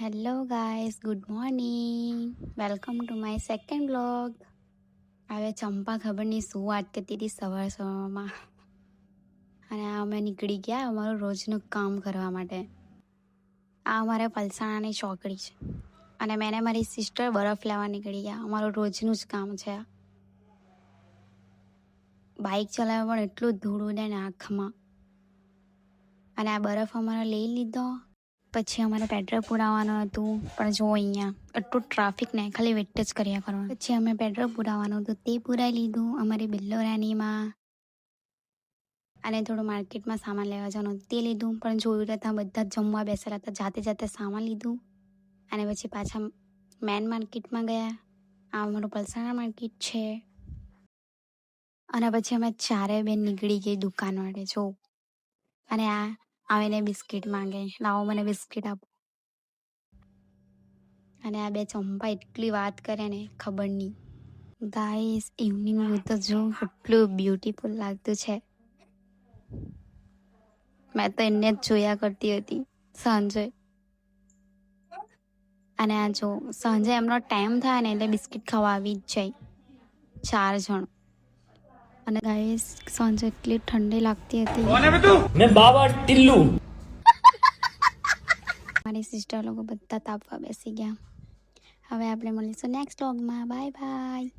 Hello guys, good morning. Welcome to my second blog. હવે ચંપા ખબર નહીં શું વાત કરતી હતી સવારમાં, અને અમે નીકળી ગયા અમારું રોજનું કામ કરવા માટે. આ અમારે પલસાણાની ચોકડી છે, અને મેં મારી સિસ્ટર બરફ લેવા નીકળી ગયા. અમારું રોજનું જ કામ છે. બાઇક ચલાવવા પણ એટલું ધૂળ ઉડે ને આંખમાં. અને આ બરફ અમારે લઈ લીધો. પછી અમારે પેટ્રોલ પુરાવવાનું હતું, પણ જો અહીંયા એટલું ટ્રાફિક ને ખાલી વેટ જ કર્યા કરવાનું. પછી અમે પેટ્રોલ પુરાવવાનું હતું તે પુરાવી લીધું અમારી બિલ્લોરાનીમાં. અને થોડું માર્કેટમાં સામાન લેવા જવાનું તે લીધું, પણ જોયું તો ત્યાં બધા જમવા બેસેલા હતા. જાતે જાતે સામાન લીધું અને પછી પાછા મેન માર્કેટમાં ગયા. આ અમારું પલસાણા માર્કેટ છે. અને પછી અમે ચારે બેન નીકળી ગઈ દુકાન માટે. જો અને આ આવીને બિસ્કિટ માંગે, લાવો મને બિસ્કિટ આપો. અને આ બે ચંપા એટલી વાત કરે ને ખબર નહીં. ગાઈસ, ઇવનિંગ વ્યૂ તો જો કેટલું બ્યુટીફુલ લાગતું છે. મેં તો એને જ જોયા કરતી હતી સાંજે. અને આ જો સાંજે એમનો ટાઈમ થાય ને એટલે બિસ્કિટ ખાવા આવી જ જાય 4 જણ. અને ગાઈસ, સાંજે એટલી ઠંડી લાગતી હતી. मैं बाबा टिल्लू. મારી સિસ્ટર લોકો બધા તાપવા બેસી ગયા. હવે આપણે મળીશું નેક્સ્ટ વ્લોગમાં. Bye bye.